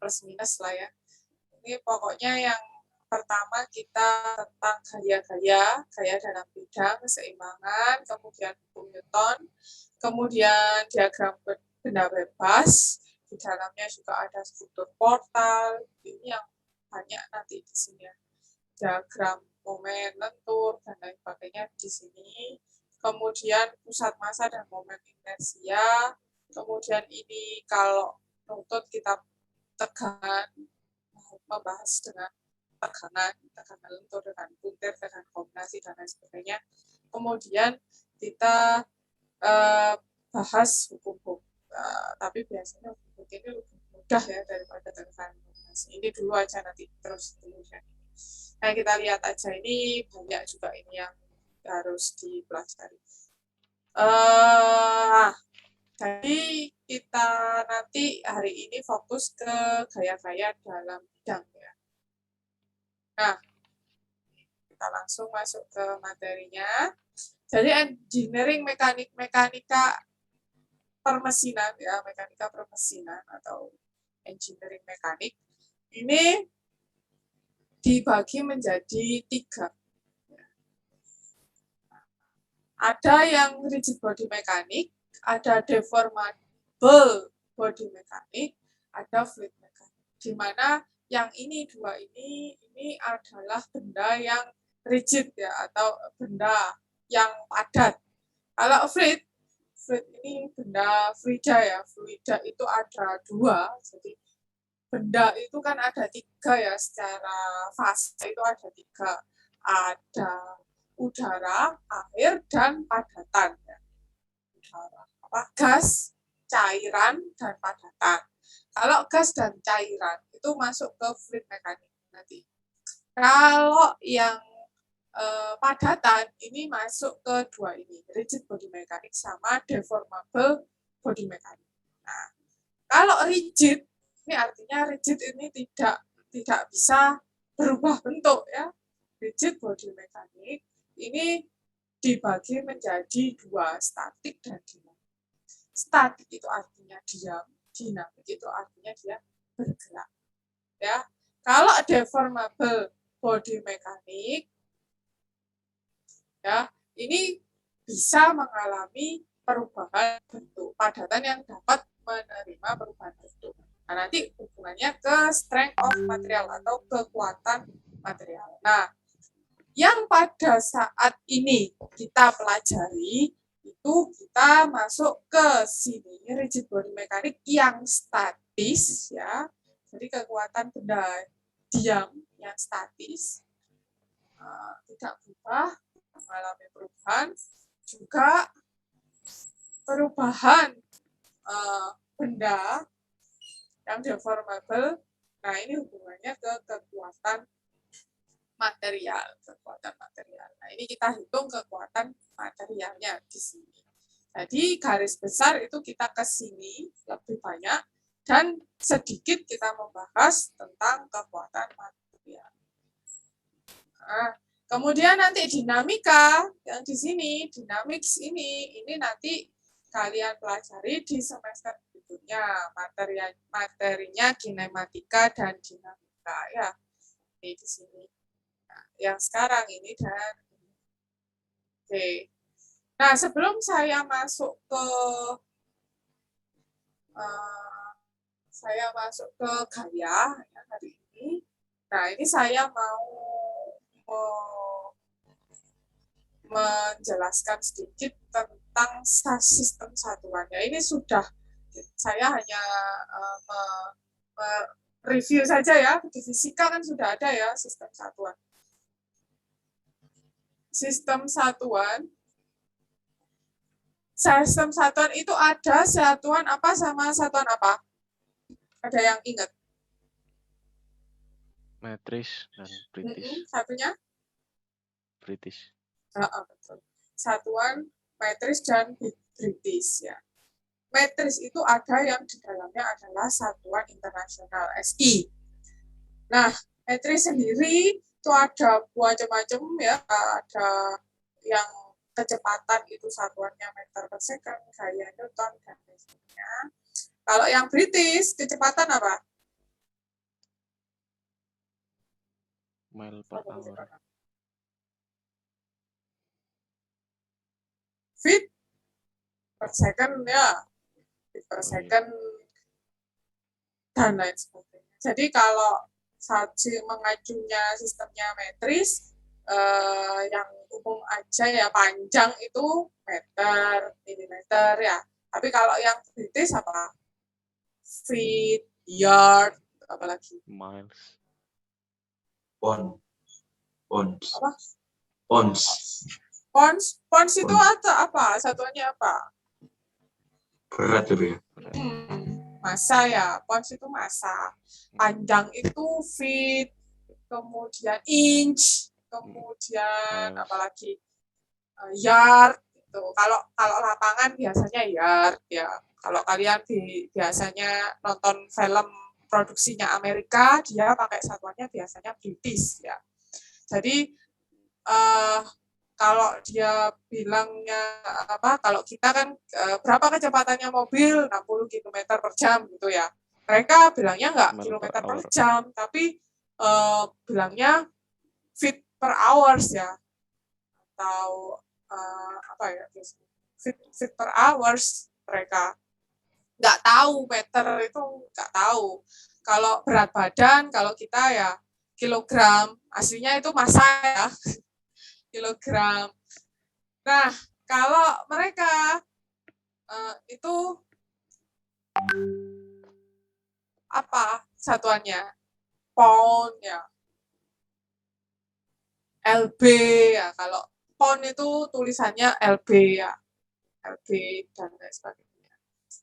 plus minus lah ya. Ini pokoknya yang pertama kita tentang gaya dalam bidang keseimbangan, kemudian hukum Newton, kemudian diagram benda bebas, di dalamnya juga ada struktur portal, ini yang banyak nanti di sini ya. Diagram momen lentur dan lain sebagainya di sini. Kemudian pusat massa dan momen inersia. Kemudian ini kalau nuntut kita tegangan, membahas dengan tegangan lentur dengan puntir, dengan kombinasi dan lain sebagainya. Kemudian kita bahas hukum. Tapi biasanya hukum ini lebih mudah ya daripada tegangan kombinasi. Ini dulu aja, nanti terus kemudian. Nah, kita lihat aja, ini banyak juga ini yang harus dipelajari. Jadi kita nanti hari ini fokus ke gaya-gaya dalam bidang ya. Nah, kita langsung masuk ke materinya. Jadi engineering mekanika permesinan ya, mekanika permesinan atau engineering mekanik ini dibagi menjadi 3. Ada yang rigid body mekanik, ada deformable body mekanik, ada fluid mekanik. Di mana yang ini dua ini adalah benda yang rigid ya, atau benda yang padat. Kalau fluid ini benda fluida ya. Fluida itu ada 2, jadi benda itu kan ada 3 ya, secara fase itu ada 3. Ada udara, air, dan padatan. Ya. Udara, gas, cairan, dan padatan. Kalau gas dan cairan itu masuk ke fluid mekanik nanti. Kalau yang padatan ini masuk ke 2 ini, rigid body mekanik sama deformable body mekanik. Nah, kalau rigid, ini artinya rigid ini tidak bisa berubah bentuk ya. Rigid body mekanik ini dibagi menjadi 2, statik dan dinamik. Statik itu artinya diam, dinamik itu artinya dia bergerak. Ya. Kalau deformable body mekanik ya, ini bisa mengalami perubahan bentuk, padatan yang dapat menerima perubahan bentuk. Nah, nanti hubungannya ke strength of material atau kekuatan material. Nah, yang pada saat ini kita pelajari itu kita masuk ke sini, rigid body mekanik yang statis ya. Jadi kekuatan benda diam yang statis, tidak berubah, mengalami perubahan, juga perubahan benda yang deformable. Nah, ini hubungannya ke kekuatan material. Nah, ini kita hitung kekuatan materialnya di sini. Jadi garis besar itu kita ke sini lebih banyak dan sedikit kita membahas tentang kekuatan material. Nah, kemudian nanti dinamika yang di sini, dynamics ini nanti kalian pelajari di semester berikutnya. Materinya kinematika dan dinamika ya. Ini di sini. Nah, yang sekarang ini dan oke. Nah, sebelum saya masuk ke gaya ya, hari ini. Nah, ini saya mau menjelaskan sedikit tentang sistem satuan. Ya, ini sudah saya hanya review saja ya. Di fisika kan sudah ada ya sistem satuan. Sistem satuan itu ada satuan apa sama satuan apa? Ada yang ingat? Metris dan British. Satunya? British. Betul. Satuan metris dan British ya. Metris itu ada yang di dalamnya adalah satuan internasional SI. Nah, metris sendiri itu ada macam-macam ya, ada yang kecepatan itu satuannya meter per second, gaya Newton dan lain sebagainya. Kalau yang British kecepatan apa? Mile per Apa itu hour. tekanan? Feet per second ya, feet per Oh iya. second dan lain sebagainya. Jadi kalau mengacunya sistemnya metris, yang umum aja ya panjang itu meter, milimeter ya. Tapi kalau yang British apa? Feet, yard, apalagi Miles. Pons. apa? Pons. Pounds itu Pounds. ada apa? Satuannya apa? Berat itu ya. Berat. Massa ya. Pounds itu massa. Panjang itu feet, kemudian inch, kemudian Miles. apalagi yard itu. Kalau lapangan biasanya yard ya. Kalau kalian biasanya nonton film produksinya Amerika, dia pakai satuannya biasanya British ya. Jadi kalau dia bilangnya apa, kalau kita kan berapa kecepatannya mobil 60 km per jam gitu ya. Mereka bilangnya nggak Mile per kilometer per hour. jam, tapi bilangnya feet per hours ya. Atau apa ya, feet per hours mereka. Nggak tahu meter itu, nggak tahu. Kalau berat badan, kalau kita ya kilogram, aslinya itu massa ya, kilogram. Nah, kalau mereka itu apa satuannya? Pound ya, LB ya. Kalau pound itu tulisannya LB ya, LB dan lain sebagainya.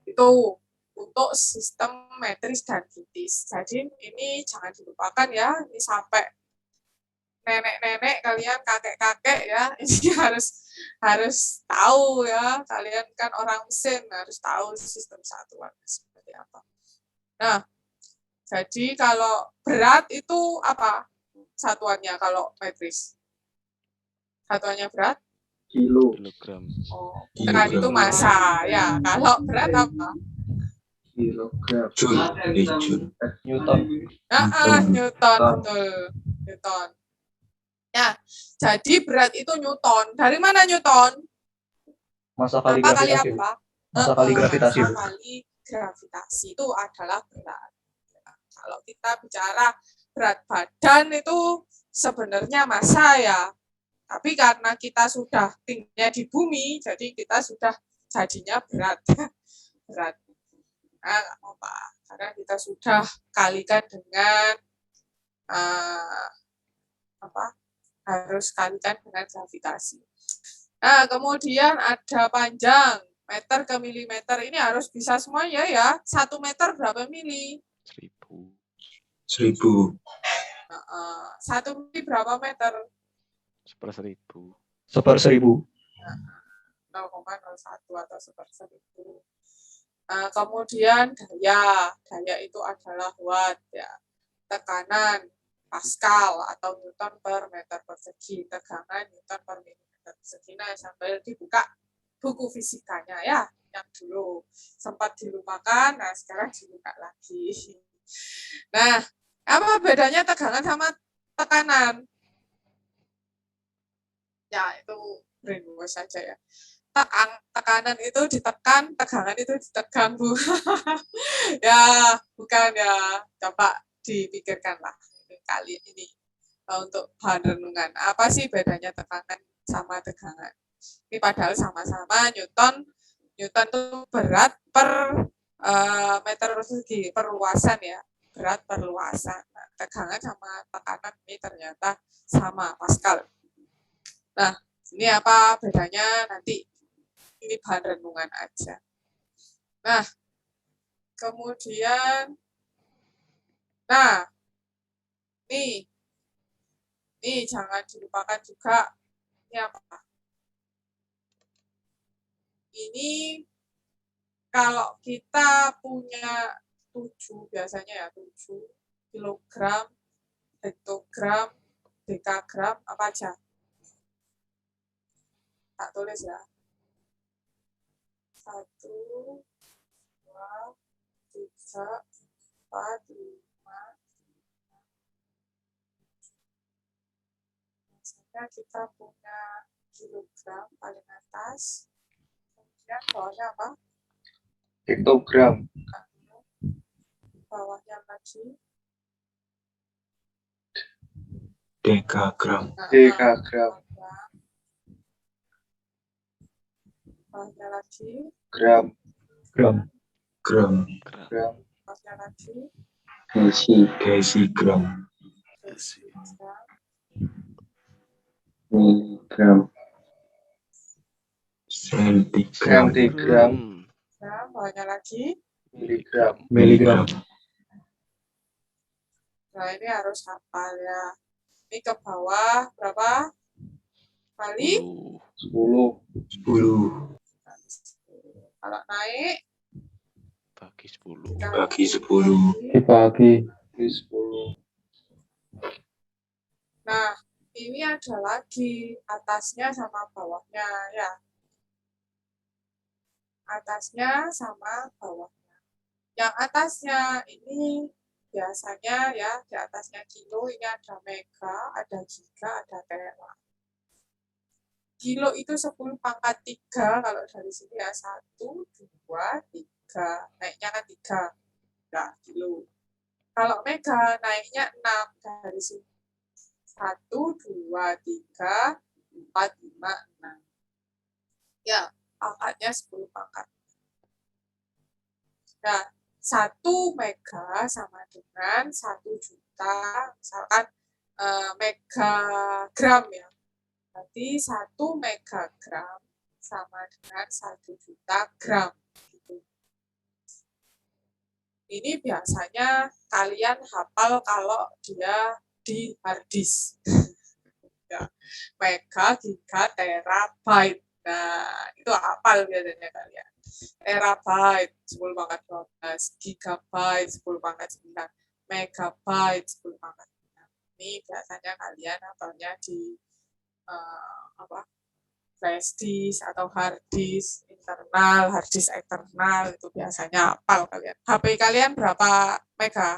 Itu untuk sistem metris dan British. Jadi ini jangan dilupakan ya, ini sampai nenek-nenek kalian, kakek-kakek ya, ini harus tahu ya, kalian kan orang mesin harus tahu sistem satuan seperti apa. Nah, jadi kalau berat itu apa satuannya kalau metris? Satuannya berat? Kilogram. Oh, bukan, itu massa ya. Kalau berat apa? Kilogram. Joule. Newton. Newton, betul. Newton. Ya, jadi berat itu Newton. Dari mana Newton? Masa kali Apa kali gravitasi. apa? Masa kali gravitasi. Massa kali gravitasi itu adalah berat. Ya, kalau kita bicara berat badan itu sebenarnya massa ya. Tapi karena kita sudah tingginya di bumi, jadi kita sudah jadinya berat. Berat. Nah, nggak apa-apa. Karena kita sudah kalikan dengan harus kalikan dengan gravitasi. Nah, kemudian ada panjang, meter ke milimeter, ini harus bisa semuanya ya. 1 meter berapa mili? 1000. 1 mili berapa meter? 1/1000. 1/1000. 0,01 atau 1/1000. Kemudian daya itu adalah watt ya. Tekanan Pascal atau Newton per meter persegi, tegangan Newton per milimeter persegi. Nah, sambil dibuka buku fisikanya ya, yang dulu sempat dilupakan, nah sekarang dibuka lagi. Nah, apa bedanya tegangan sama tekanan? Ya, itu brainwash saja ya. Tekanan itu ditekan, tegangan itu ditegang, Bu. Ya, bukan ya. Coba dipikirkanlah kali ini untuk bahan renungan. Apa sih bedanya tekanan sama tegangan? Ini padahal sama-sama Newton itu berat per meter persegi, perluasan ya. Berat per luasan. Nah, tegangan sama tekanan ini ternyata sama, Pascal. Nah, ini apa bedanya nanti? Ini bahan renungan aja. Nah, kemudian, nih jangan dilupakan juga, ini apa? Ini kalau kita punya 7, biasanya ya 7 kilogram, hektogram, dekagram, apa aja? Tak tulis ya. 1, 2, 3, 4, 5, misalnya kita punya kilogram paling atas, kemudian bawahnya apa? Hektogram. Bawahnya lagi. Dekagram. Dekagram. Bawahnya lagi. Gram. Gram. Gram. Gram. Bawahnya lagi. Desigram. Desigram. Miligram. Sentigram. Sentigram. Nah, bawahnya lagi. Miligram. Miligram. Nah, ini harus hafal ya. Ini ke bawah berapa kali? 10. 10 Kalau naik Bagi 10. bagi 10. Dibagi 10. Nah, ini ada lagi atasnya sama bawahnya ya. Atasnya sama bawahnya. Yang atasnya ini biasanya ya, di atasnya kilo ini ada mega, ada giga, ada tera. Kilo itu 10 pangkat 3 kalau dari sini ya 1, 2, 3. Naiknya kan 3. Nah, kilo. Kalau mega naiknya 6 dari sini. 1, 2, 3, 4, 5, 6. Ya, pangkatnya 10 pangkat. Nah, 1 mega sama dengan 1 juta, misalkan megagram ya. Berarti 1 megagram sama dengan 1 juta gram. Gitu. Ini biasanya kalian hafal kalau dia di hard disk. Ya. Mega, giga, terabyte. Nah, itu hafal biasanya kalian. Terabyte 10 pangkat 12, gigabyte 10 pangkat 9, megabyte 10 pangkat 9. Ini biasanya kalian hafalnya di flash disk atau hard disk internal, hard disk eksternal itu biasanya hafal kalian. HP kalian berapa mega?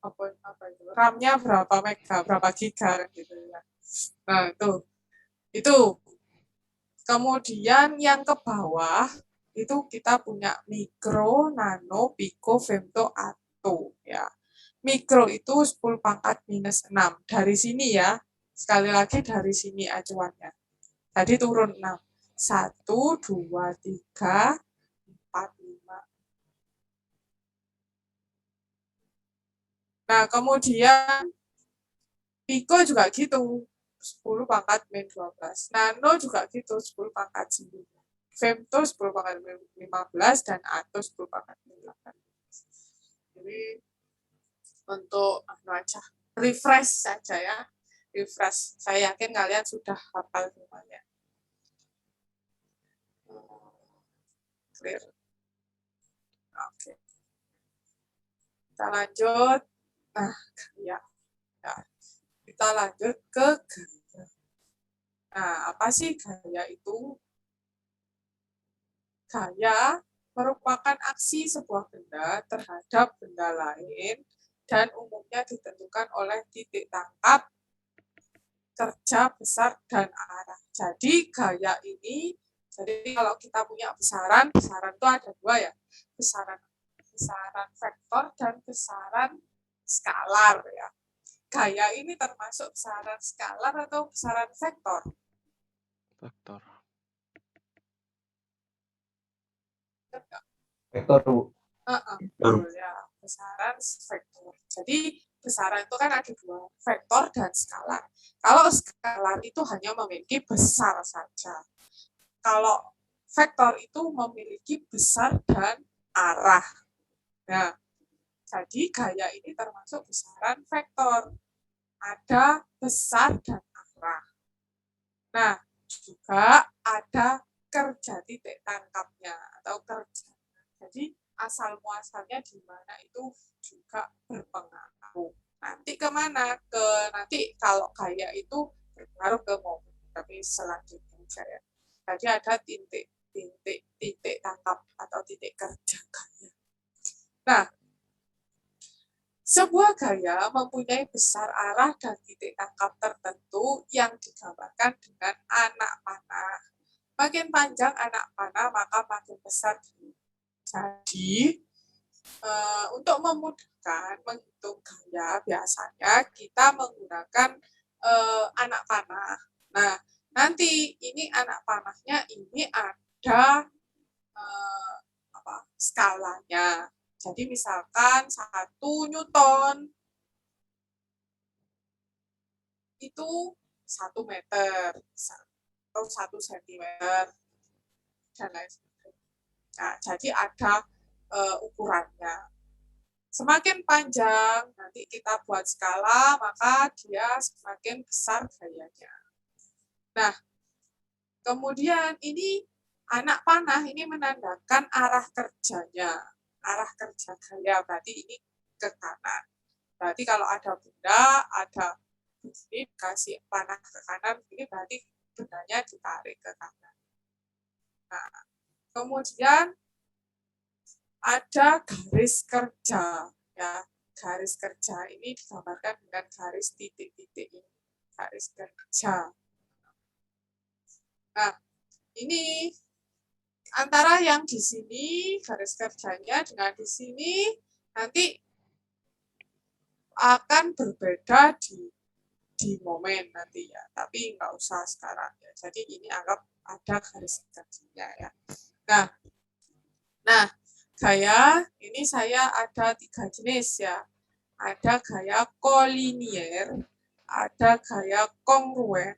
Apa itu? RAM-nya berapa mega, berapa giga gitu ya. Nah, itu. Kemudian yang ke bawah itu kita punya mikro, nano, piko, femto, atto ya. Mikro itu 10 pangkat minus 6. Dari sini ya. Sekali lagi dari sini acuannya. Tadi turun 6. 1, 2, 3, 4, 5. Nah, kemudian piko juga gitu. 10 pangkat min 12. Nano juga gitu, 10 pangkat 9. Femto 10 pangkat 15 dan atto 10 pangkat 18. Jadi untuk refresh saja ya. Refresh. Saya yakin kalian sudah hafal semuanya. Clear. Oke. Kita lanjut. Nah, ya. Kita lanjut ke gaya. Nah, apa sih gaya itu? Gaya merupakan aksi sebuah benda terhadap benda lain dan umumnya ditentukan oleh titik tangkap, kerja, besar, dan arah. Jadi gaya ini, jadi kalau kita punya besaran itu ada 2 ya, besaran vektor dan besaran skalar ya. Gaya ini termasuk besaran skalar atau besaran vektor? Vektor. Vektor, Bu. Betul ya, besaran vektor. Jadi besaran itu kan ada 2, vektor dan skalar. Kalau skalar itu hanya memiliki besar saja. Kalau vektor itu memiliki besar dan arah. Nah, jadi gaya ini termasuk besaran vektor. Ada besar dan arah. Nah, juga ada kerja titik tangkapnya atau kerja. Jadi asal muasalnya di mana itu juga berpengaruh. Nanti kemana? Nanti kalau gaya itu berpengaruh ke momen, tapi selanjutnya saya. Jadi ada titik tangkap atau titik kerja gaya. Nah, Sebuah gaya mempunyai besar arah dan titik tangkap tertentu yang digambarkan dengan anak panah. Makin panjang anak panah, maka makin besar gaya. Jadi, untuk memudahkan menghitung gaya, biasanya kita menggunakan anak panah. Nah, nanti ini anak panahnya ini ada skalanya. Jadi misalkan 1 Newton itu 1 meter atau 1 sentimeter dan lain sebagainya. Nah, jadi ada ukurannya. Semakin panjang nanti kita buat skala, maka dia semakin besar gayanya. Nah, kemudian ini anak panah ini menandakan arah kerjanya. Arah kerja gaya berarti ini ke kanan. Berarti kalau ada benda, ada begini dikasih panah ke kanan, ini berarti bendanya ditarik ke kanan. Nah, kemudian ada garis kerja, ya. Garis kerja ini digambarkan dengan garis titik-titik ini, garis kerja. Nah, ini antara yang di sini garis kerjanya dengan di sini nanti akan berbeda di momen nanti ya, tapi nggak usah sekarang ya. Jadi ini anggap ada garis kerjanya ya. Nah, gaya ini saya ada 3 jenis ya. Ada gaya kolinier, ada gaya kongruen,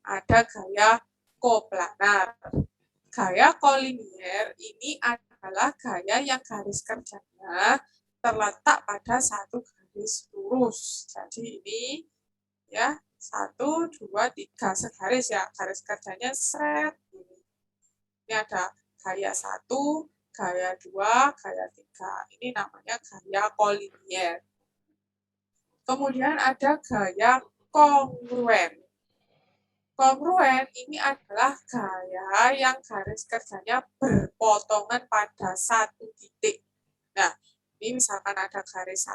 ada gaya koplanar. Gaya kolinier ini adalah gaya yang garis kerjanya terletak pada satu garis lurus. Jadi ini ya 1, 2, 3 segaris ya, garis kerjanya seret ini. Ini ada gaya 1, gaya 2, gaya 3. Ini namanya gaya kolinier. Kemudian ada gaya kongruen. Kongruen ini adalah gaya yang garis kerjanya berpotongan pada satu titik. Nah, ini misalkan ada garis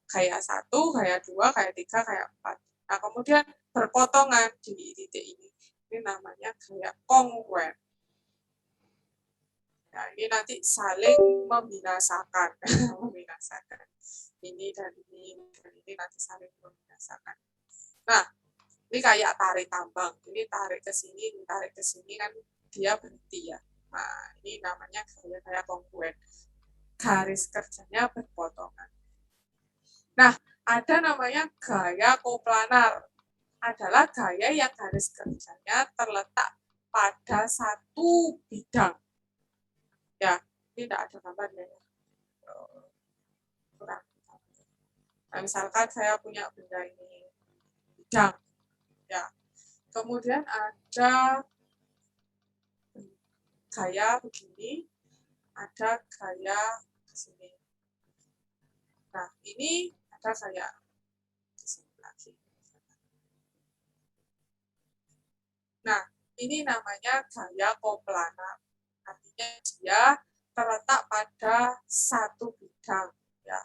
gaya 1, gaya 2, gaya 3, gaya 4. Nah, kemudian berpotongan di titik ini. Ini namanya gaya kongruen. Nah, ini nanti saling membinasakan. Membinasakan. Ini dan ini nanti saling membinasakan. Nah, ini kayak tarik tambang. Ini tarik ke sini, ini tarik ke sini kan dia berhenti ya. Nah, ini namanya gaya kongruen. Garis kerjanya berpotongan. Nah, ada namanya gaya koplanar. Adalah gaya yang garis kerjanya terletak pada satu bidang. Ya, ini tidak ada gambarnya ya. Kurang. Nah, misalkan saya punya benda ini bidang, ya. Kemudian ada gaya begini, ada gaya di sini. Nah, ini ada gaya di sini lagi. Nah, ini namanya gaya koplanar. Artinya dia terletak pada satu bidang, ya.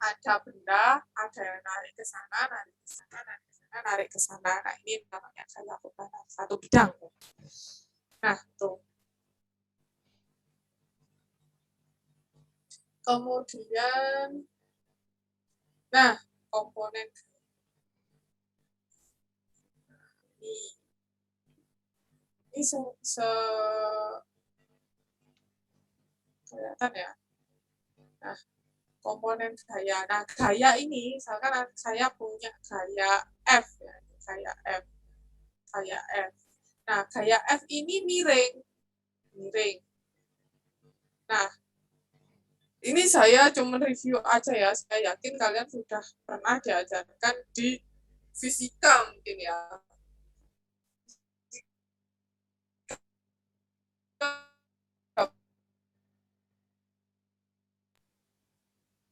Ada benda, ada yang narik ke sana, narik ke sana, narik ke sana, narik ke sana. Nah, ini namanya gaya koplanar, satu bidang. Nah, tuh. Kemudian, nah, komponen ini kelihatan ya. Nah, komponen gaya. Nah, gaya ini, misalkan saya punya gaya F ya, gaya F, gaya F. Nah, gaya F ini miring. Nah, ini saya cuma review aja ya. Saya yakin kalian sudah pernah diajarkan di fisika mungkin ya.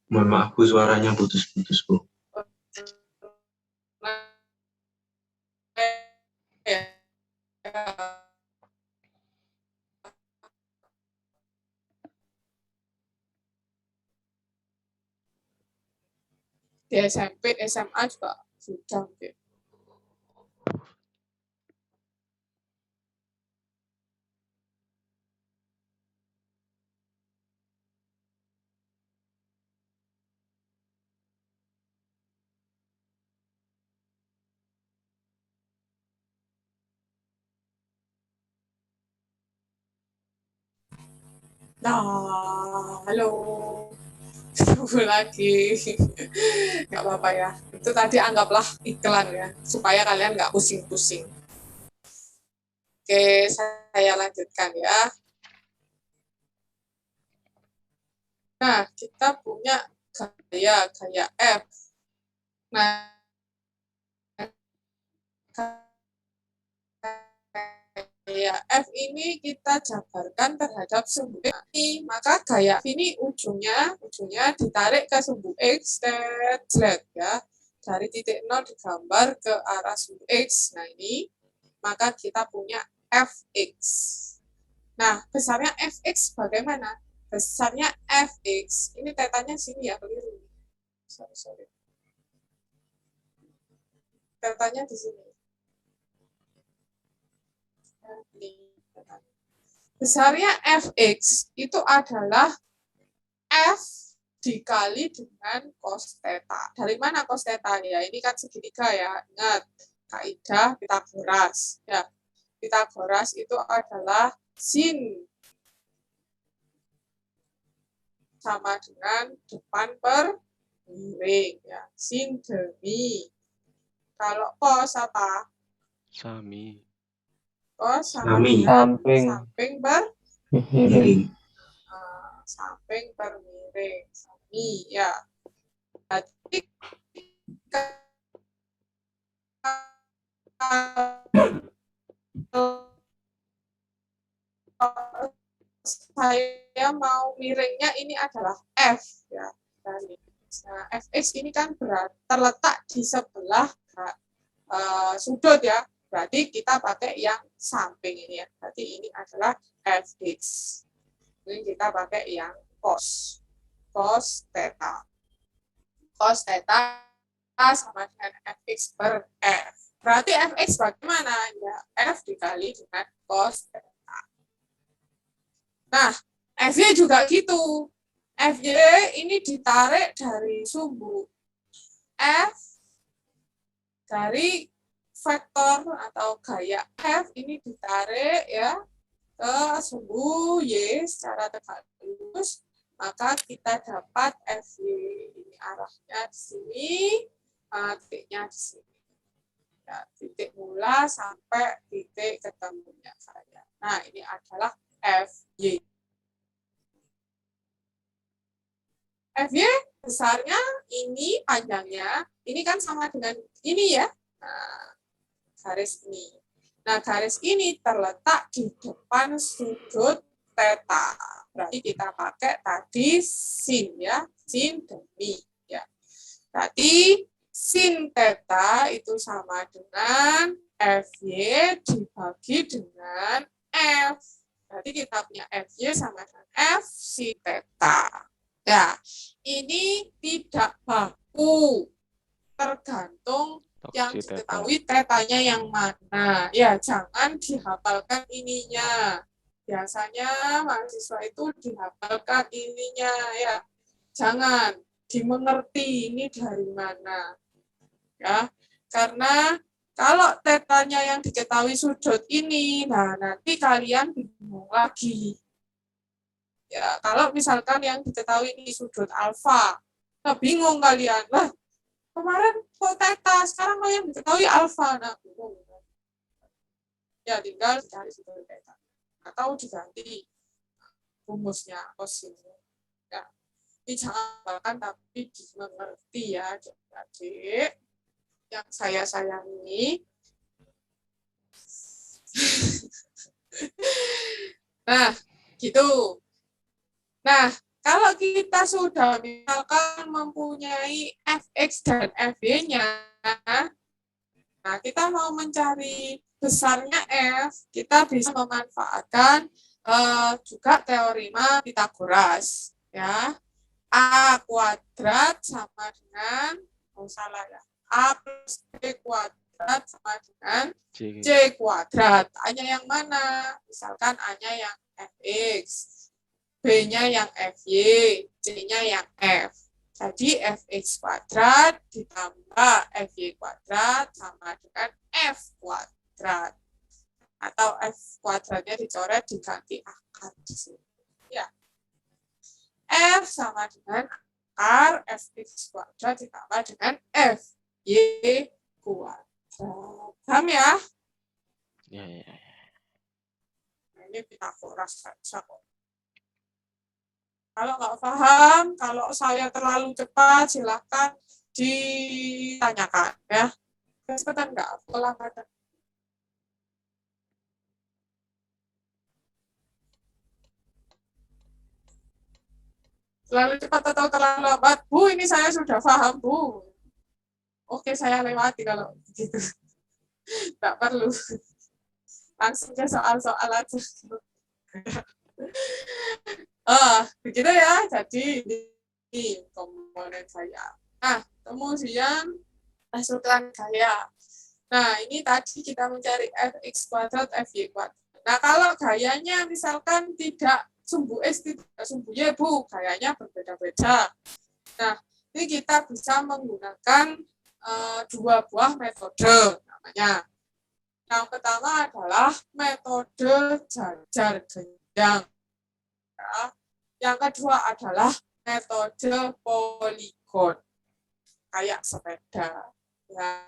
Mohon maaf Bu, suaranya putus-putus Bu. Di SMP, SMA juga sudah mungkin. Nah, halo. Ketemu lagi. Nggak apa-apa ya. Itu tadi anggaplah iklan ya, supaya kalian nggak pusing-pusing. Oke, saya lanjutkan ya. Nah, kita punya gaya F. Nah, gaya F ini kita jabarkan terhadap sumbu X. Maka gaya F ini ujungnya ditarik ke sumbu X, Z ya. Dari titik 0 digambar ke arah sumbu X. Nah, ini maka kita punya Fx. Nah, besarnya Fx bagaimana? Besarnya Fx, ini tetanya sini ya, keliru. Sorry. Tetanya di sini. Besarnya Fx itu adalah F dikali dengan cos theta. Dari mana cos theta ya? Ini kan segitiga ya. Ingat, kaidah Pitagoras. Ya, Pitagoras itu adalah sin sama dengan depan per miring ya. Sin demi. Kalau cos apa? Sami. Cos sama Sami. dengan Samping. samping per Miring. samping per miring. Sami ya. Jadi saya mau miringnya ini adalah F ya. Nah, Fx ini kan terletak di sebelah sudut ya. Berarti kita pakai yang samping ini ya. Berarti ini adalah Fx. Ini kita pakai yang cos. Cos theta. Cos theta sama dengan Fx per F. Berarti Fx bagaimana? Ya, F dikali dengan cos theta. Nah, Fy juga gitu. Fy ini ditarik dari sumbu F dari vektor atau gaya F ini ditarik ya ke sumbu Y secara tegak lurus, maka kita dapat Fy ini arahnya di sini, titiknya di sini. Ya, titik mula sampai titik ketemunya saya. Nah, ini adalah Fy. Fy besarnya ini, panjangnya ini kan sama dengan ini ya. Nah, garis ini. Nah, garis ini terletak di depan sudut theta. Berarti kita pakai tadi sin ya, sin demi ya. Berarti sin theta itu sama dengan Fy dibagi dengan F. Berarti kita punya Fy sama dengan F sin theta. Ya, ini tidak baku, tergantung yang diketahui tetanya yang mana. Ya, jangan dihafalkan ininya. Biasanya mahasiswa itu dihafalkan ininya ya. Jangan dimengerti ini dari mana. Ya, karena kalau tetanya yang diketahui sudut ini, nah nanti kalian bingung lagi. Ya, kalau misalkan yang diketahui ini sudut alfa, nah bingung kalian. Lah, kemarin kok theta, sekarang kok yang diketahui alfa. Nah, bingung. Ya, tinggal cari sudut theta. Atau diganti rumusnya, cosinus. Ya, ini jangan bahkan tapi dimengerti ya, adik-adik yang saya sayangi. Nah, gitu. Nah, kalau kita sudah misalkan mempunyai Fx dan Fy-nya, nah kita mau mencari besarnya F, kita bisa memanfaatkan juga teorema Pitagoras. Ya, A kuadrat sama dengan Oh, salah ya. A plus B kuadrat sama dengan C. C kuadrat. A-nya yang mana? Misalkan A-nya yang fx, B-nya yang fy, C-nya yang f. Jadi fx kuadrat ditambah fy kuadrat sama dengan f kuadrat. Atau f kuadratnya dicoret diganti akar di sini. Ya. F sama dengan akar fx kuadrat ditambah dengan fy kuadrat. Paham ya? Ya. Nah, ini Pitagoras saja kok. Kalau nggak paham, kalau saya terlalu cepat, silakan ditanyakan ya. Kecepatan nggak? Pelanggaran. Terlalu cepat atau terlalu lambat? Bu, ini saya sudah paham, Bu. Oke, saya lewati kalau begitu. Nggak perlu. Langsung ke soal-soal aja. Begitu ya. Jadi ini komponen saya. Nah, kemudian resultan gaya. Nah, ini tadi kita mencari fx kuadrat, fy kuadrat. Nah, kalau gayanya misalkan tidak sumbu x, tidak sumbu y, Bu, gayanya berbeda-beda. Nah, ini kita bisa menggunakan dua buah metode namanya. Yang pertama adalah metode jajar genjang. Ya. Yang kedua adalah metode poligon. Kayak sepeda. Ya,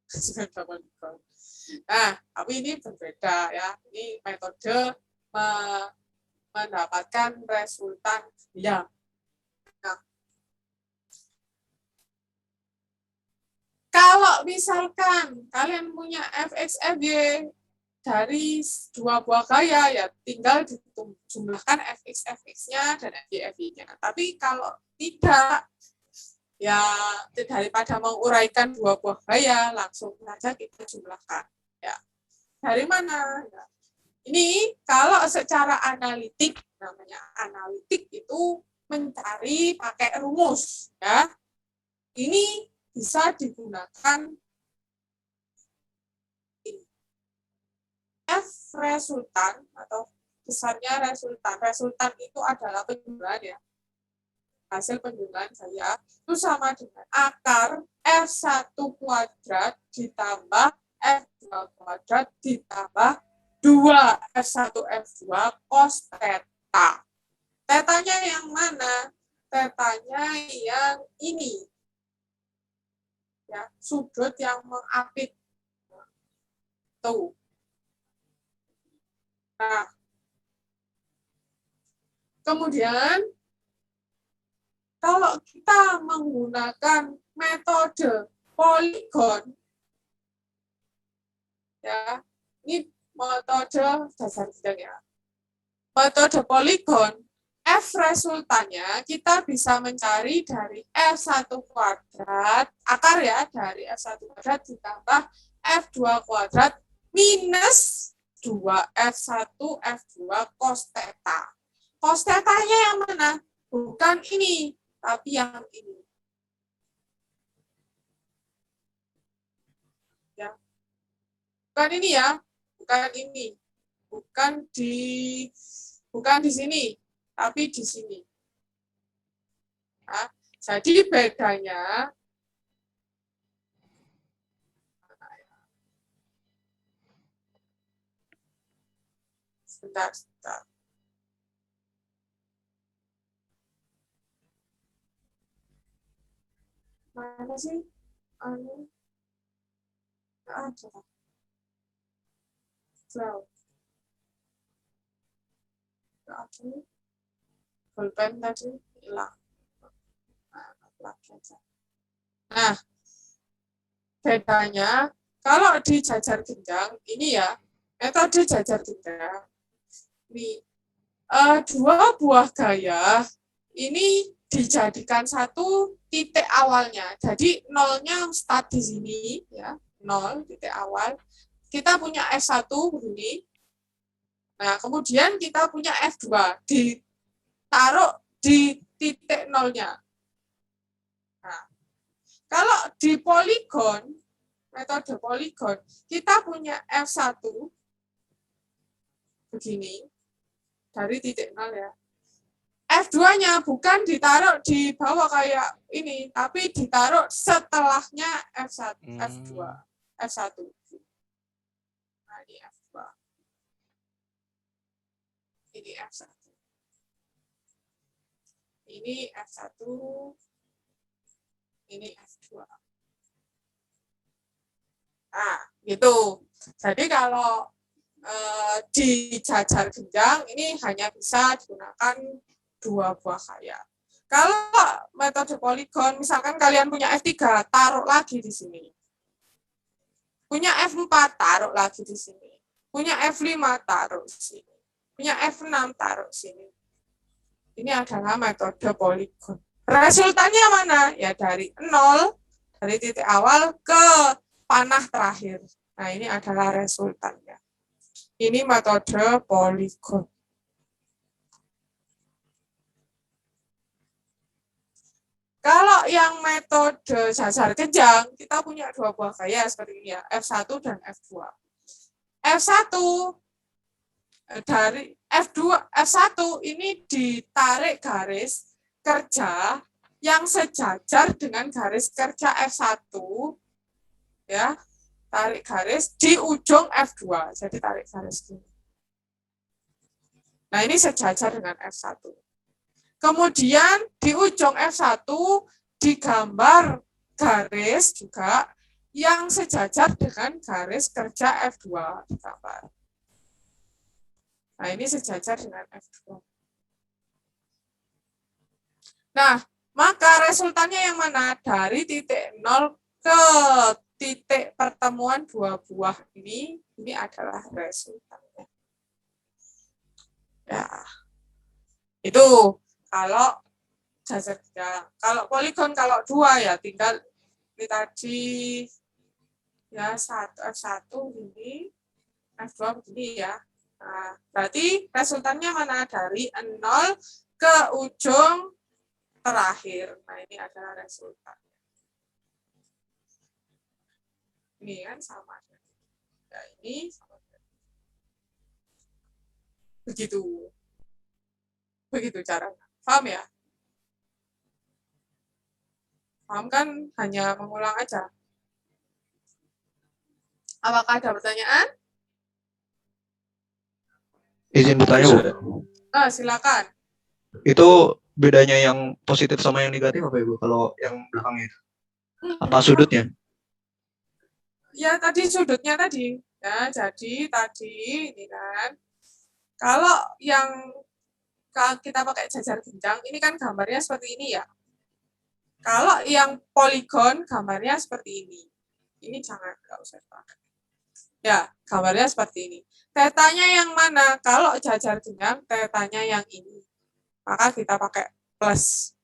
sepeda poligon. Nah, tapi ini berbeda ya. Ini metode mendapatkan resultan yang. Nah, kalau misalkan kalian punya fx, fy dari dua buah gaya, ya tinggal dijumlahkan fx-nya dan fy-nya. Tapi kalau tidak, ya daripada menguraikan dua buah gaya, langsung saja kita jumlahkan. Ya. Dari mana? Ya. Ini kalau secara analitik, namanya analitik itu mencari pakai rumus. Ya. Ini bisa digunakan F resultan atau besarnya resultan. Resultan itu adalah penjumlahan ya. Hasil penjumlahan saya itu sama dengan akar F1 kuadrat ditambah F2 kuadrat ditambah 2 F1 F2 cos theta. Tetanya yang mana? Tetanya yang ini. Ya, sudut yang mengapit. Tuh. Nah, kemudian kalau kita menggunakan metode poligon, ya, ini metode dasar bidang ya. Metode poligon, F resultannya kita bisa mencari dari F1 kuadrat, akar ya, dari F1 kuadrat ditambah F2 kuadrat minus 2F1 F2 cos theta. Cos theta-nya yang mana? Bukan ini, tapi yang ini. Ya. Bukan ini ya, bukan ini. Bukan di sini, tapi di sini. Nah, jadi bedanya sebentar. Mana sih? Anu. Ada. Cloud. Ada. Pulpen tadi hilang. Nah, bedanya kalau di jajar genjang ini ya, metode jajar genjang ini dua buah gaya ini dijadikan satu titik awalnya. Jadi nolnya start di sini ya, 0 titik awal. Kita punya F1 begini. Nah, kemudian kita punya F2 ditaruh di titik nolnya. Nah, Kalau di poligon, metode poligon, kita punya F1 begini, dari titik nol ya. F2-nya bukan ditaruh di bawah kayak ini, tapi ditaruh setelahnya F1, F2, F1. Nah, ini F2. Ini F1. Ini F1. Ini F2. Nah, gitu. Jadi kalau di jajar genjang ini hanya bisa digunakan 2 buah kayak. Kalau metode poligon, misalkan kalian punya F3, taruh lagi di sini. Punya F4, taruh lagi di sini. Punya F5, taruh di sini. Punya F6, taruh di sini. Ini adalah metode poligon. Resultannya mana? Ya dari 0, dari titik awal ke panah terakhir. Nah, ini adalah resultannya. Ini metode poligon. Kalau yang metode jajar genjang, kita punya 2 buah gaya seperti ini ya, F1 dan F2. F1 dari F1 ini ditarik garis kerja yang sejajar dengan garis kerja F1 ya, tarik garis di ujung F2. Jadi tarik garis gini. Nah, ini sejajar dengan F1. Kemudian di ujung F1 digambar garis juga yang sejajar dengan garis kerja F2 digambar. Nah, ini sejajar dengan F2. Nah, maka resultannya yang mana? Dari titik 0 ke titik pertemuan 2 buah ini adalah resultannya. Ya, itu kalau jajar genjang. Kalau poligon kalau 2 ya tinggal ini tadi ya F1 ini, F2 begini ya. Nah, berarti resultannya mana? Dari 0 ke ujung terakhir. Nah, ini adalah resultan. Ini kan sama. Ya, ini sama. Begitu caranya. Paham ya? Paham kan? Hanya mengulang aja. Apakah ada pertanyaan? Izin bertanya, Bu. Silakan. Itu bedanya yang positif sama yang negatif apa, Ibu? Kalau yang belakangnya itu? Apa sudutnya? Ya, tadi sudutnya tadi. Ya, jadi tadi ini kan. Kalau yang kita pakai jajar genjang, ini kan gambarnya seperti ini ya. Kalau yang poligon, gambarnya seperti ini. Ini jangan, nggak usah pakai. Ya, gambarnya seperti ini. Tetanya yang mana? Kalau jajar genjang, tetanya yang ini. Maka kita pakai plus.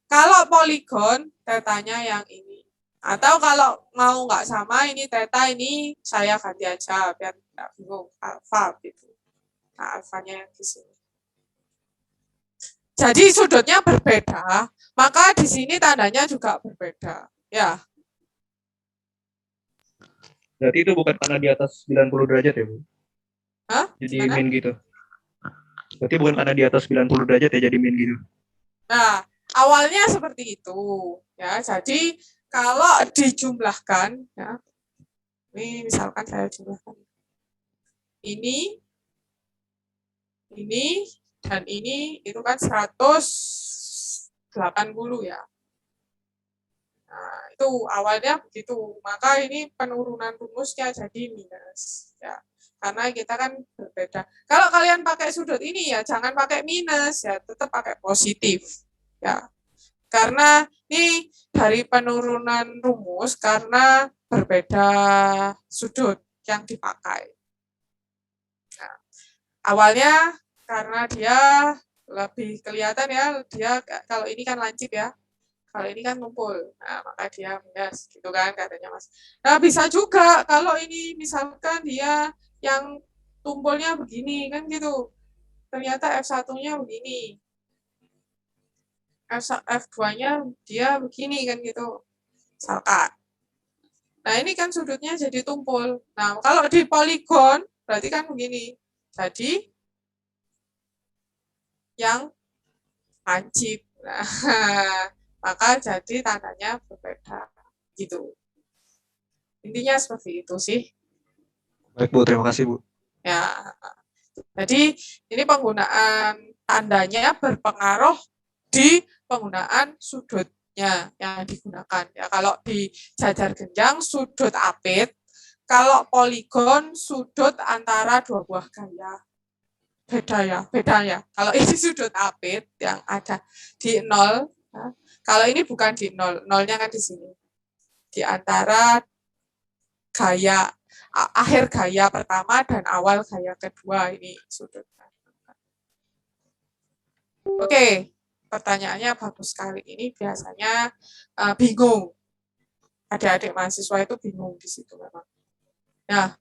Kalau poligon, tetanya yang ini. Atau kalau mau nggak sama, ini teta, ini saya ganti aja, biar nggak bingung, alfa gitu. Nah, alfanya yang di sini. Jadi sudutnya berbeda, maka di sini tandanya juga berbeda. Ya. Berarti itu bukan karena di atas 90 derajat ya, Bu? Hah? Jadi Gimana? min gitu. Berarti bukan karena di atas 90 derajat ya jadi min gitu. Nah, awalnya seperti itu. Ya, jadi kalau dijumlahkan, ya, ini misalkan saya jumlahkan. Ini, dan ini itu kan 180 ya. Nah, itu awalnya begitu. Maka ini penurunan rumusnya jadi minus. Ya, karena kita kan berbeda. Kalau kalian pakai sudut ini ya jangan pakai minus ya, tetap pakai positif. Ya. Karena ini dari penurunan rumus karena berbeda sudut yang dipakai. Nah, awalnya karena dia lebih kelihatan ya, dia kalau ini kan lancip ya, kalau ini kan ngumpul, nah maka dia minus gitu kan katanya Mas. Nah bisa juga kalau ini misalkan dia yang tumpulnya begini kan gitu, ternyata F1-nya begini, F2-nya dia begini kan gitu. Misalkan. Nah, ini kan sudutnya jadi tumpul. Nah, kalau di poligon, berarti kan begini. Jadi, yang lancip. Nah, maka jadi tandanya berbeda. Gitu. Intinya seperti itu sih. Baik Bu, terima kasih Bu. Ya, jadi ini penggunaan tandanya berpengaruh di penggunaan sudutnya yang digunakan. Ya, kalau di jajar genjang sudut apit, kalau poligon sudut antara dua buah gaya. Beda ya. Kalau ini sudut apit yang ada di 0, ya. Kalau ini bukan di 0, nolnya kan di sini. Di antara gaya akhir gaya pertama dan awal gaya kedua ini sudutnya. Oke, pertanyaannya bagus sekali. Ini biasanya bingung. Adik-adik mahasiswa itu bingung di situ memang. Nah,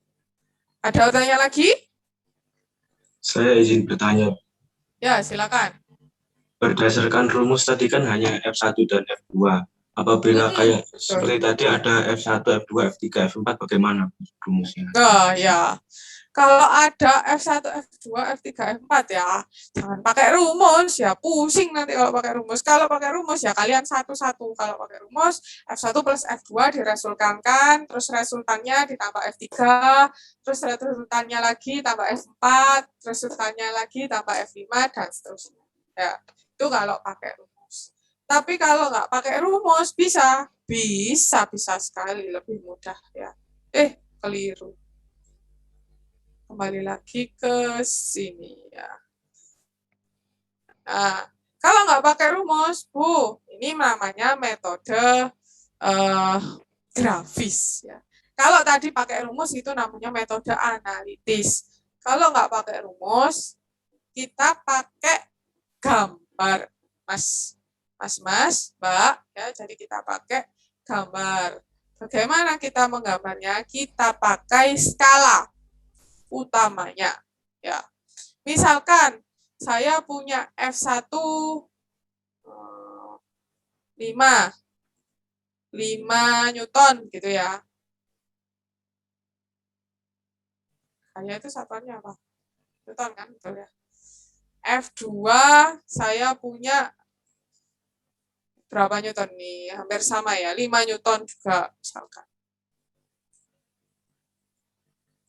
ada pertanyaan lagi? Saya izin bertanya. Ya, silakan. Berdasarkan rumus tadi kan hanya F1 dan F2. Apabila kayak seperti tadi ada F1, F2, F3, F4, bagaimana rumusnya? Nah, ya. Kalau ada F1, F2, F3, F4 ya, jangan pakai rumus, ya pusing nanti kalau pakai rumus. Kalau pakai rumus ya kalian satu-satu. Kalau pakai rumus, F1 plus F2 diresultankan, terus resultannya ditambah F3, terus resultannya lagi tambah F4, resultannya lagi tambah F5, dan seterusnya. Ya, itu kalau pakai rumus. Tapi kalau nggak pakai rumus, bisa sekali, lebih mudah ya. Keliru. Kembali lagi ke sini ya. Nah, kalau nggak pakai rumus, Bu, ini namanya metode grafis ya. Kalau tadi pakai rumus itu namanya metode analitis. Kalau nggak pakai rumus, kita pakai gambar, Mas, Mbak, ya. Jadi kita pakai gambar. Bagaimana kita menggambarnya? Kita pakai skala utamanya ya. Misalkan saya punya F1 5 Newton gitu ya. Hanya itu satuannya apa? Newton kan, betul ya. F2 saya punya berapa Newton nih? Hampir sama ya, 5 Newton juga misalkan.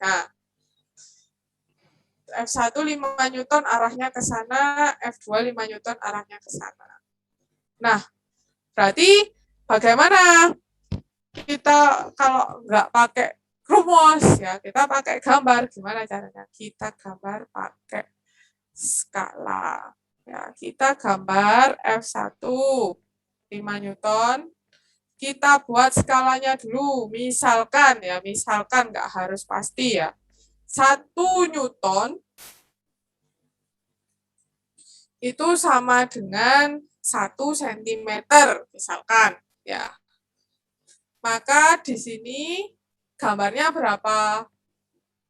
Nah, F1 5 Newton arahnya ke sana, F2 5 Newton arahnya ke sana. Nah, berarti bagaimana kita kalau nggak pakai rumus ya, kita pakai gambar. Gimana caranya? Kita gambar pakai skala. Ya, kita gambar F1 5 Newton. Kita buat skalanya dulu. Misalkan nggak harus pasti ya. 1 Newton itu sama dengan 1 cm misalkan ya. Maka di sini gambarnya berapa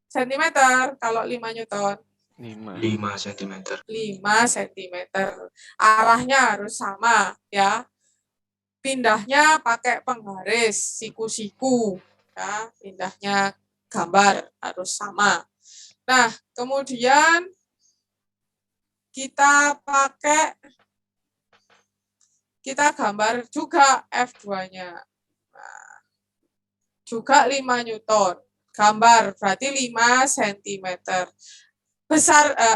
sentimeter kalau 5 Newton? 5 cm. 5 cm. Arahnya harus sama ya. Pindahnya pakai penggaris siku-siku ya. Pindahnya gambar harus sama. Nah, kemudian kita gambar juga F2-nya. Nah, juga 5 Newton. Gambar berarti 5 cm.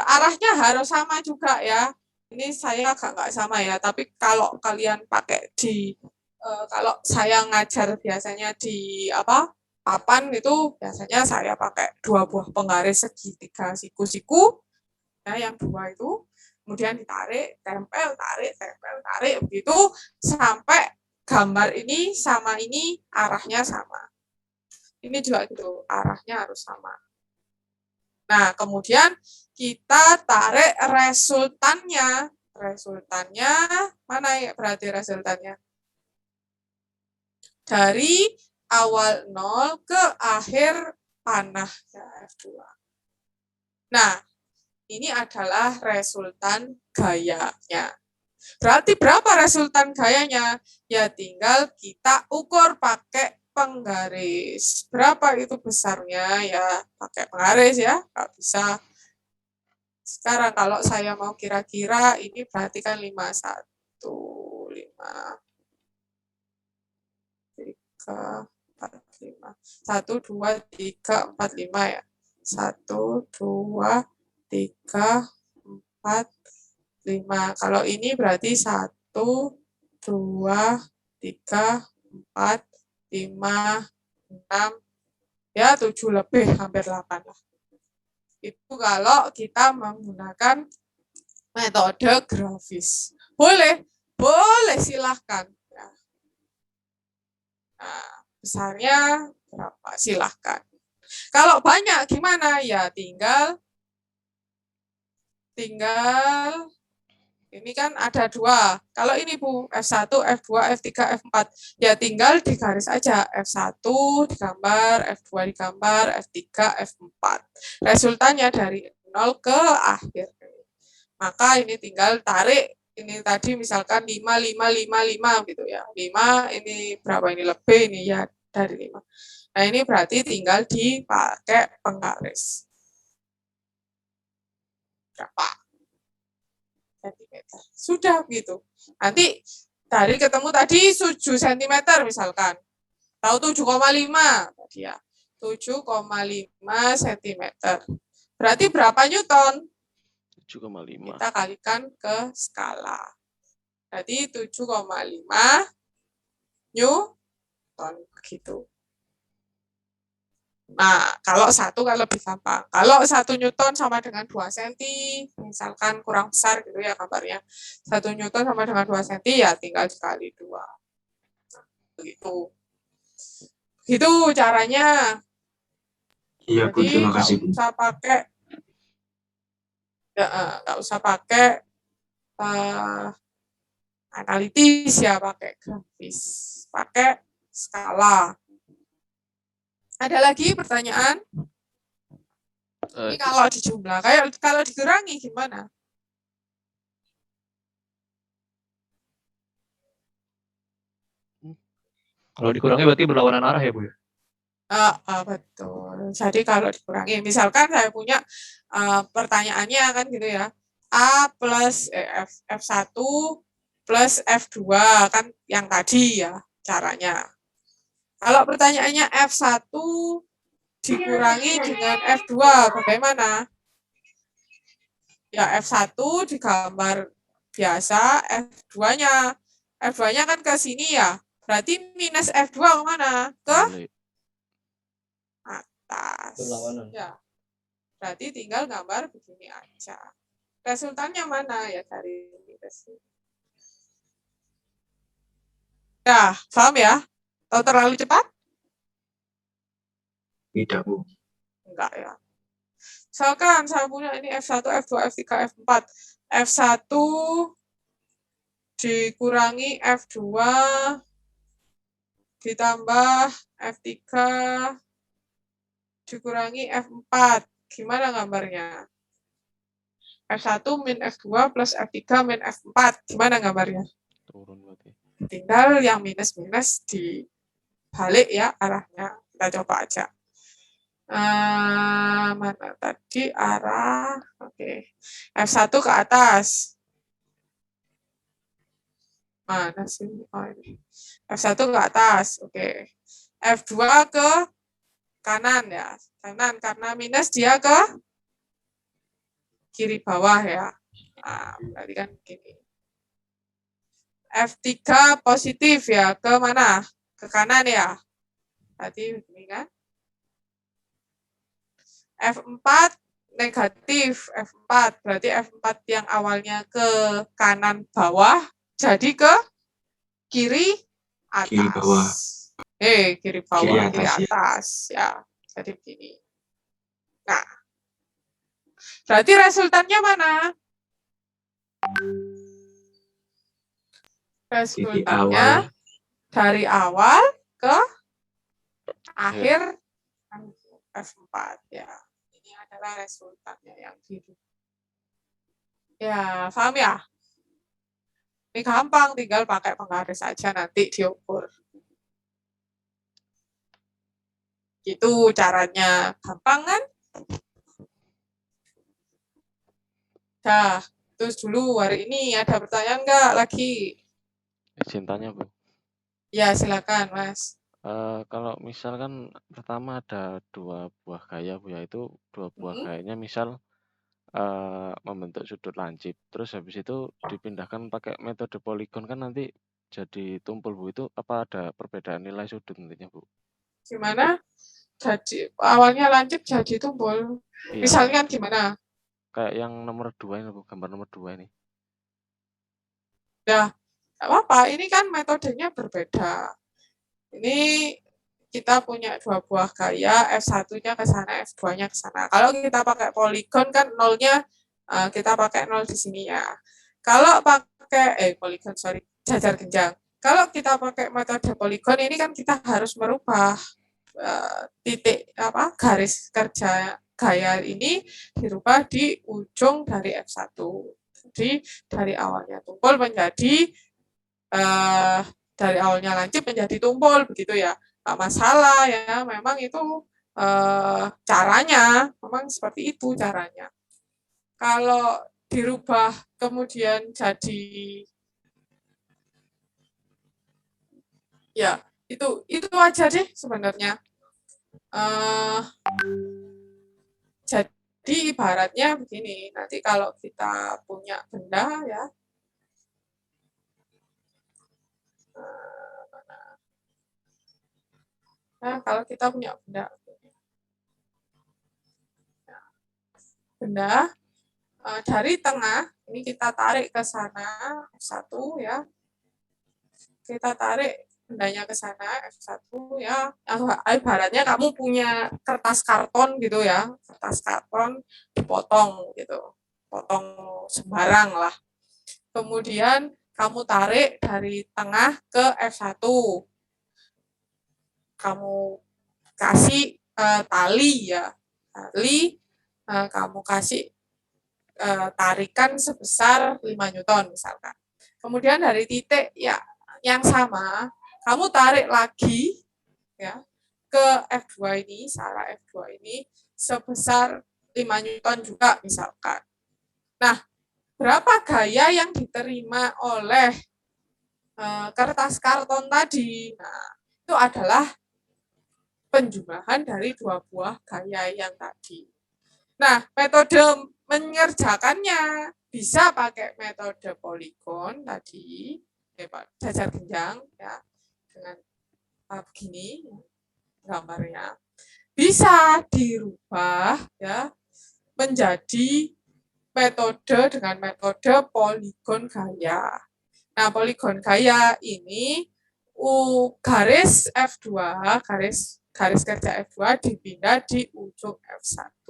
Arahnya harus sama juga ya. Ini saya agak nggak sama ya, tapi kalau kalian pakai kalau saya ngajar biasanya di papan itu biasanya saya pakai 2 buah penggaris segitiga siku-siku. Ya, yang 2 itu kemudian ditarik, tempel, tarik, begitu sampai gambar ini sama ini arahnya sama. Ini juga gitu, arahnya harus sama. Nah, kemudian kita tarik resultannya. Resultannya mana ya berarti resultannya? Dari awal 0 ke akhir panah ya, F2. Nah, ini adalah resultan gayanya. Berarti berapa resultan gayanya? Ya tinggal kita ukur pakai penggaris. Berapa itu besarnya? Ya pakai penggaris ya. Nggak bisa. Sekarang kalau saya mau kira-kira, ini berarti kan 51, 5, 3, 4, 5. 1, 2, 3, 4, 5 ya. 1, 2, 3, 4, 5. Kalau ini berarti 1, 2, 3, 4, 5, 6, ya 7 lebih, hampir 8 lah. Itu kalau kita menggunakan metode grafis. Boleh, boleh silahkan. Ya. Nah, besarnya berapa? Silahkan. Kalau banyak gimana? Ya tinggal ini kan ada 2. Kalau ini Bu, F1, F2, F3, F4. Ya tinggal digaris aja. F1 digambar, F2 digambar, F3, F4. Resultannya dari 0 ke akhir. Maka ini tinggal tarik. Ini tadi misalkan 5, 5, 5, 5 gitu ya. 5, ini berapa ini lebih, ini ya dari 5. Nah ini berarti tinggal dipakai penggaris. Berapa? Sentimeter. Sudah gitu. Nanti dari ketemu tadi 7 cm misalkan. Tahu 7,5 tadi ya. 7,5 cm. Berarti berapa Newton? 7,5. Kita kalikan ke skala. Berarti 7,5 Newton begitu. Nah, kalau 1 kan lebih gampang. Kalau 1 Newton sama dengan 2 cm, misalkan kurang besar gitu ya gambarnya. 1 Newton sama dengan 2 cm, ya tinggal dikali 2. Begitu. Begitu caranya. Iya Bu, Jadi terima nggak kasih Bu. usah pakai, nggak usah pakai analitis ya, pakai grafis, pakai skala. Ada lagi pertanyaan? Ini kalau dijumlah, kalau dikurangi gimana? Kalau dikurangi berarti berlawanan arah ya Bu ya? Betul. Jadi kalau dikurangi, misalkan saya punya pertanyaannya kan gitu ya, A plus F1 plus F2 kan yang tadi ya caranya. Kalau pertanyaannya F1 dikurangi dengan F2, bagaimana? Ya F1 digambar biasa, F2-nya. F2-nya kan ke sini ya. Berarti minus F2 kemana? Ke atas. Berlawanan. Ya. Berarti tinggal gambar begini aja. Resultannya mana? Ya dari minus. Ya, paham ya? Atau terlalu cepat? Tidak Bu. Enggak ya. Misalkan saya punya ini F1, F2, F3, F4. F1 dikurangi F2 ditambah F3 dikurangi F4. Gimana gambarnya? F1 min F2 plus F3 min F4. Gimana gambarnya? Turun berarti. Tinggal yang minus-minus dibalik ya arahnya. Kita coba aja. Mana tadi arah? Oke. F1 ke atas. Mana sih? Oh, ini. F1 ke atas. Oke. F2 ke kanan ya. Kanan karena minus dia ke kiri bawah ya. Nah, berarti kan gini. F3 positif ya. Ke mana? Ke kanan ya. Berarti begini kan. F4 negatif, F4 berarti F4 yang awalnya ke kanan bawah jadi ke kiri atas. Kiri bawah. Kiri bawah, kiri Kiri atas ya. Jadi begini. Nah, berarti resultannya mana? Resultannya dari awal ke akhir F4 ya. Ini adalah resultannya yang biru. Ya, paham ya? Ini gampang, tinggal pakai penggaris aja nanti diukur. Itu caranya. Gampang kan? Dah, terus dulu hari ini ada pertanyaan nggak lagi? Izin tanya, Bu. Ya, silakan, Mas. Kalau misalkan pertama ada 2 buah gaya, Bu, yaitu 2 buah Hmm. gayanya misal membentuk sudut lancip, terus habis itu dipindahkan pakai metode poligon kan nanti jadi tumpul, Bu. Itu apa ada perbedaan nilai sudut nantinya, Bu? Gimana? Jadi awalnya lancip jadi tumpul. Iya, Misalnya gimana? kayak yang nomor 2 ini, Bu, gambar nomor 2 ini. Ya, nggak apa-apa. Ini kan metodenya berbeda. Ini kita punya 2 buah gaya, F1-nya ke sana, F2-nya ke sana. Kalau kita pakai poligon kan nolnya kita pakai 0 di sini ya. Kalau pakai poligon, sorry, jajar genjang. Kalau kita pakai metode poligon ini kan kita harus merubah titik garis kerja gaya ini dirubah di ujung dari F1. Jadi dari awalnya tumpul menjadi dari awalnya lancip menjadi tumpul begitu ya. Nggak masalah ya, memang itu caranya, memang seperti itu caranya. Kalau dirubah kemudian jadi ya itu aja deh sebenarnya. Jadi ibaratnya begini, nanti kalau kita punya benda ya, nah kalau kita punya benda dari tengah, ini kita tarik ke sana F1 ya, kita tarik bendanya ke sana F1 ya, ibaratnya kamu punya kertas karton gitu ya, kertas karton dipotong gitu, potong sembarang lah. Kemudian kamu tarik dari tengah ke F1. Kamu kasih tali ya, tali kamu kasih tarikan sebesar 5 Newton misalkan. Kemudian dari titik ya yang sama, kamu tarik lagi ya ke F2 ini, searah F2 ini sebesar 5 Newton juga misalkan. Nah, berapa gaya yang diterima oleh kertas karton tadi? Nah, itu adalah penjumlahan dari 2 buah gaya yang tadi. Nah, metode mengerjakannya bisa pakai metode poligon tadi, jajar genjang ya, dengan begini gambarnya. Bisa dirubah ya menjadi metode dengan metode poligon gaya. Nah, poligon gaya ini garis F2, garis kerja F2 dipindah di ujung F1.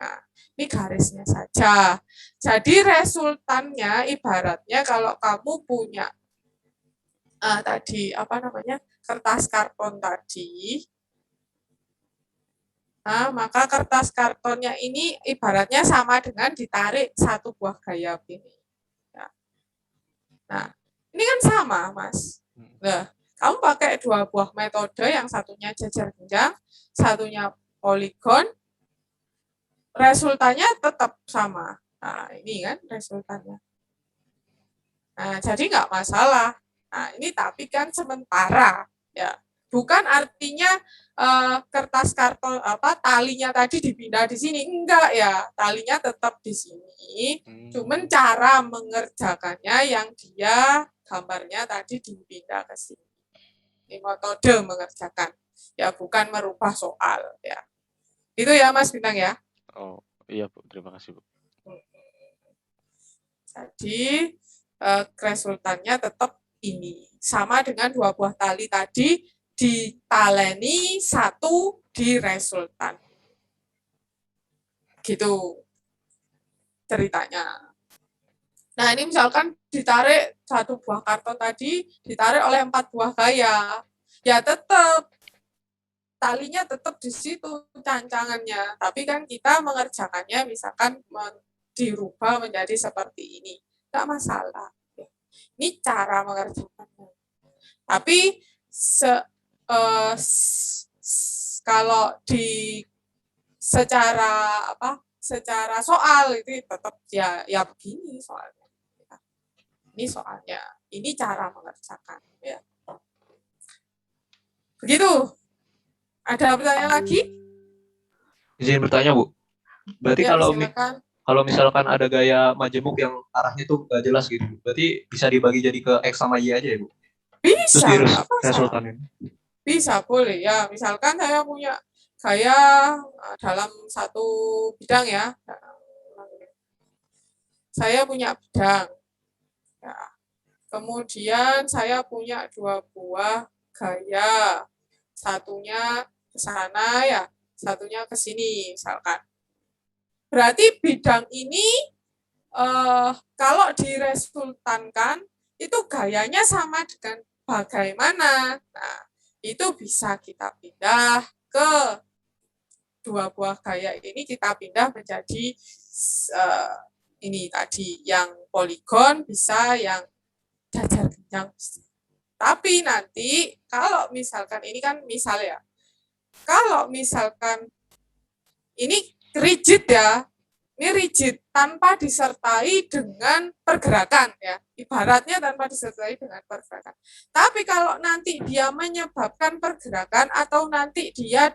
Nah, ini garisnya saja. Jadi resultannya ibaratnya kalau kamu punya tadi kertas karton tadi, maka kertas kartonnya ini ibaratnya sama dengan ditarik 1 buah gaya ini. Nah, ini kan sama, Mas. Nah, kamu pakai 2 buah metode, yang satunya jajar genjang, satunya poligon, resultannya tetap sama. Nah, ini kan resultannya. Nah, jadi nggak masalah. Nah, ini tapi kan sementara, ya. Bukan artinya kertas karton talinya tadi dipindah di sini, enggak ya, talinya tetap di sini. Cuman cara mengerjakannya yang dia gambarnya tadi dipindah ke sini. Ini metode mengerjakan, ya bukan merubah soal ya. Itu ya Mas Bintang ya. Oh, iya, Bu. Terima kasih, Bu. Jadi resultannya tetap ini. Sama dengan 2 buah tali tadi ditaleni 1 di resultan. Gitu ceritanya. Nah, ini misalkan ditarik 1 buah karton tadi, ditarik oleh 4 buah gaya. Ya tetap talinya tetap di situ cancangannya. Tapi kan kita mengerjakannya misalkan dirubah menjadi seperti ini. Enggak masalah. Ini Ini cara mengerjakannya. Tapi kalau secara soal itu tetap ya begini soalnya. Ini soalnya, ini cara mengerjakan. Ya. Begitu. Ada pertanyaan lagi? Izin bertanya, Bu. Berarti Ya, kalau silakan. kalau misalkan ada gaya majemuk yang arahnya tuh nggak jelas gitu, berarti bisa dibagi jadi ke X sama Y aja ya, Bu? Terus Bisa, di nggak masalah. resultanin. Bisa, boleh ya. Misalkan saya punya gaya dalam satu bidang ya. Saya punya bidang. Ya. Kemudian saya punya 2 buah gaya. Satunya ke sana ya, satunya ke sini misalkan. Berarti bidang ini kalau diresultankan itu gayanya sama dengan bagaimana. Nah, itu bisa kita pindah ke 2 buah gaya ini, kita pindah menjadi ini tadi yang poligon bisa, yang jajar genjang bisa. Tapi nanti kalau misalkan ini kan misal ya, kalau misalkan ini rigid ya, ini rigid tanpa disertai dengan pergerakan ya, ibaratnya tanpa disertai dengan pergerakan. Tapi kalau nanti dia menyebabkan pergerakan atau nanti dia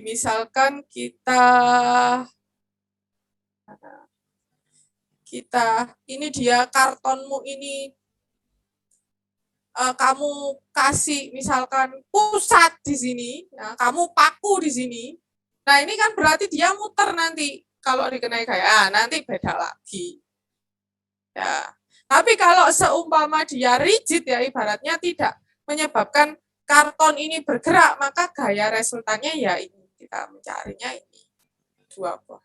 misalkan ini dia kartonmu ini kamu kasih misalkan pusat di sini, ya, kamu paku di sini. Nah, ini kan berarti dia muter nanti kalau dikenai gaya, nanti beda lagi. Ya. Tapi kalau seumpama dia rigid ya, ibaratnya tidak menyebabkan karton ini bergerak, maka gaya resultannya ya ini, kita mencarinya ini 2 buah.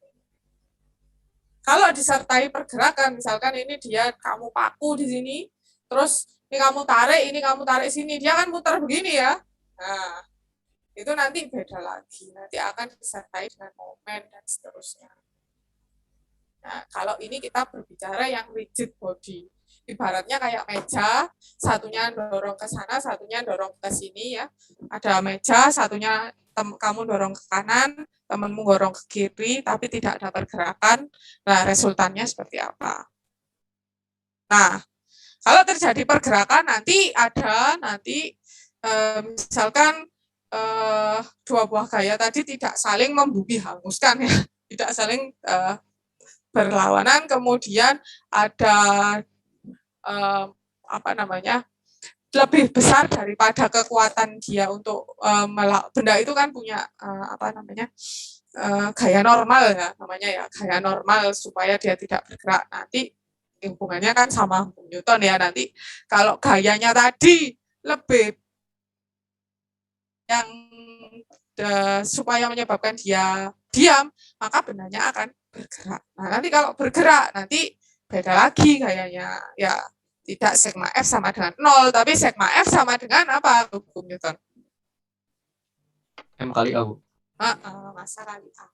Kalau disertai pergerakan, misalkan ini dia kamu paku di sini, terus ini kamu tarik sini, dia kan muter begini ya. Nah, itu nanti beda lagi, nanti akan disertai dengan momen dan seterusnya. Nah, kalau ini kita berbicara yang rigid body. Ibaratnya kayak meja, satunya dorong ke sana, satunya dorong ke sini ya. Ada meja, satunya kamu dorong ke kanan, temanmu dorong ke kiri, tapi tidak ada pergerakan. Nah, resultannya seperti apa? Nah, kalau terjadi pergerakan nanti misalkan 2 buah gaya tadi tidak saling membumi hanguskan ya, tidak saling berlawanan, kemudian ada lebih besar daripada kekuatan dia untuk benda itu kan punya gaya normal ya namanya ya, gaya normal supaya dia tidak bergerak. Nanti hubungannya kan sama hukum Newton ya, nanti kalau gayanya tadi lebih yang supaya menyebabkan dia diam, maka bendanya akan bergerak. Nah, nanti kalau bergerak nanti beda lagi gayanya. Ya, tidak sigma F sama dengan 0, tapi sigma F sama dengan apa? Hukum Newton. M kali A, Bu. Masa kali A.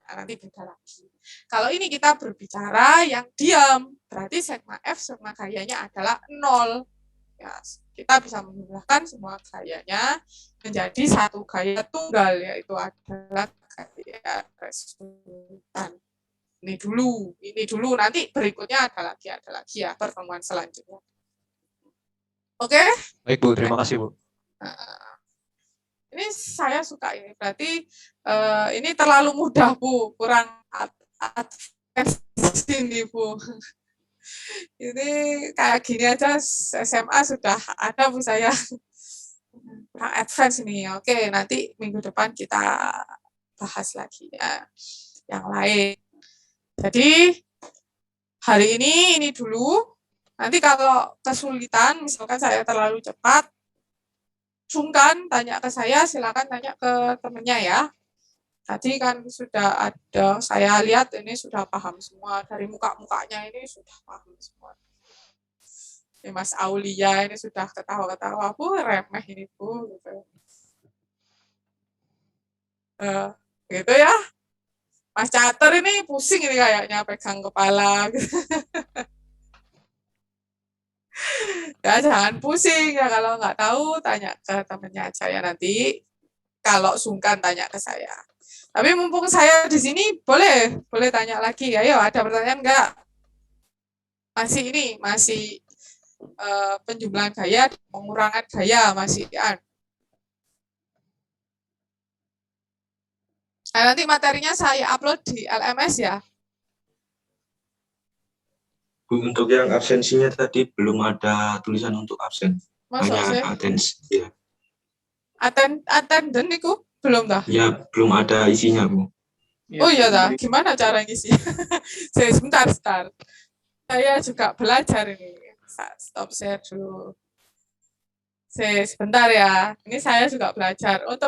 Nah, nanti beda lagi. Kalau ini kita berbicara yang diam, berarti sigma F sigma gayanya adalah 0. Ya, kita bisa memindahkan semua gayanya menjadi satu gaya tunggal, yaitu adalah gaya resultan. Ini dulu, nanti berikutnya ada lagi ya pertemuan selanjutnya. Oke? Baik, Bu, terima kasih, Bu. Ini saya suka ini, berarti ini terlalu mudah, Bu, kurang advance ini, Bu. Ini kayak gini aja SMA sudah ada, Bu, saya. Kurang advance ini. Oke, nanti minggu depan kita bahas lagi ya yang lain. Jadi hari ini dulu. Nanti kalau kesulitan, misalkan saya terlalu cepat, sungkan tanya ke saya, silakan tanya ke temennya ya. Tadi kan sudah ada, saya lihat ini sudah paham semua, dari muka-mukanya ini sudah paham semua. Ini Mas Aulia ini sudah ketawa-ketawa, Bu, remeh ini, Bu. Gitu ya. Mas Catur ini pusing ini kayaknya pegang kepala. Ya jangan pusing ya, kalau nggak tahu tanya ke temennya aja ya nanti. Kalau sungkan tanya ke saya. Tapi mumpung saya di sini boleh tanya lagi. Ayo ada pertanyaan nggak? Masih penjumlahan gaya, pengurangan gaya masih Nah, nanti materinya saya upload di LMS ya. Bu, untuk yang absensinya tadi belum ada tulisan untuk absen. Masuk sih. Hanya atensi. Ya. Attendant itu belum dah. Ya, belum ada isinya, Bu. Oh iya dah. Gimana cara ngisi? Sebentar. Saya juga belajar ini. Stop share dulu. Sebentar ya. Ini saya juga belajar untuk